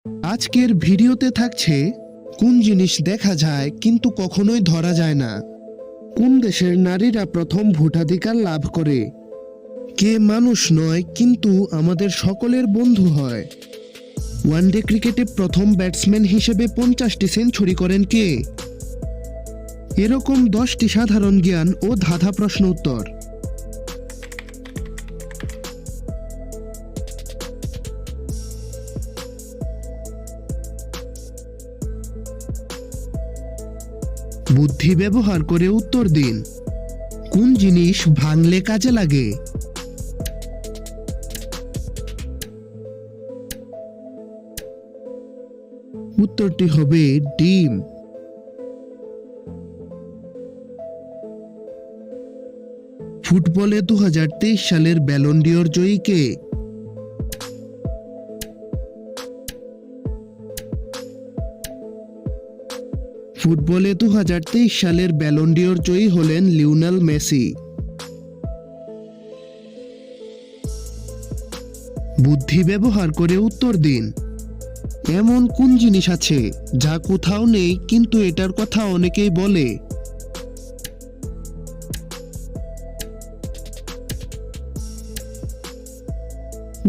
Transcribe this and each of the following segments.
আজকের ভিডিওতে থাকছে কোন জিনিস দেখা যায় কিন্তু কখনোই ধরা যায় না, কোন দেশের নারীরা প্রথম ভোটাধিকার লাভ করে, কে মানুষ নয় কিন্তু আমাদের সকলের বন্ধু হয়, ওয়ানডে ক্রিকেটে প্রথম ব্যাটসম্যান হিসেবে 50টি সেঞ্চুরি করেন কে। এরকম 10টি সাধারণ জ্ঞান ও ধাঁধা প্রশ্ন উত্তর। বুদ্ধি ব্যবহার করে উত্তর দিন। কোন জিনিস ভাঙলে কাজে লাগে? উত্তরটি হবে ডিম। ফুটবলে 2023 সালের ব্যালন ডি'অর জয়ী কে? ফুটবলে 2023 সালের ব্যালন ডি'অর জয়ী হলেন লিওনেল মেসি। বুদ্ধি ব্যবহার করে উত্তর দিন। এমন কোন জিনিস আছে যা কোথাও নেই কিন্তু এটার কথা অনেকেই বলে?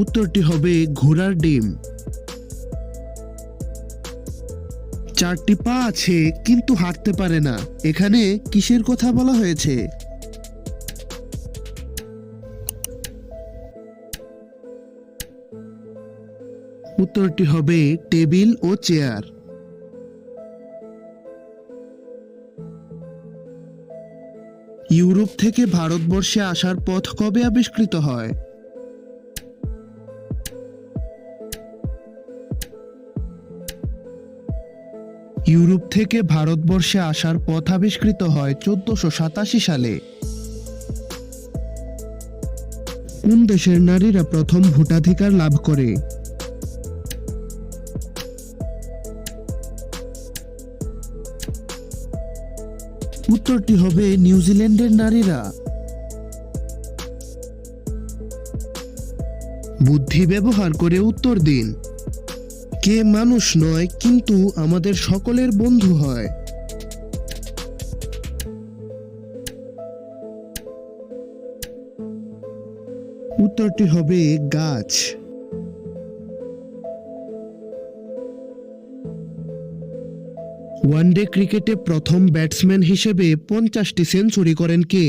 উত্তরটি হবে ঘোড়ার ডিম। 4টি পা আছে কিন্তু হাঁটতে পারে না, এখানে কিসের কথা বলা হয়েছে? উত্তরটি হবে টেবিল ও চেয়ার। ইউরোপ থেকে ভারতবর্ষে আসার পথ কবে আবিষ্কৃত হয়? ইউরোপ থেকে ভারতবর্ষে আসার পথ আবিষ্কৃত হয় 1487 সালে। কোন দেশের নারীরা প্রথম ভোটাধিকার লাভ করে? উত্তরটি হবে নিউজিল্যান্ডের নারীরা। বুদ্ধি ব্যবহার করে উত্তর দিন। কে মানুষ নয় কিন্তু আমাদের সকলের বন্ধু হয়? উত্তরটি হবে গাছ। ওয়ানডে ক্রিকেটে প্রথম ব্যাটসম্যান হিসেবে 50টি সেঞ্চুরি করেন কে?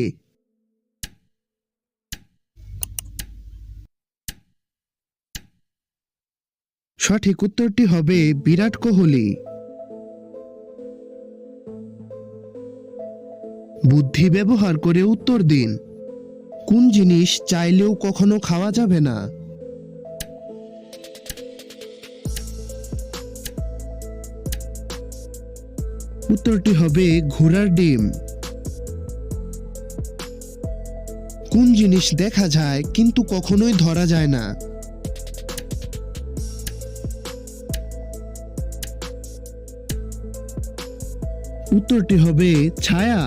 সঠিক উত্তরটি হবে বিরাট কোহলি। বুদ্ধি ব্যবহার করে উত্তর দিন। কোন জিনিস চাইলেও কখনো খাওয়া যাবে না? উত্তরটি হবে ঘোড়ার ডিম। কোন জিনিস দেখা যায় কিন্তু কখনোই ধরা যায় না? উত্তরটি হবে ছায়া।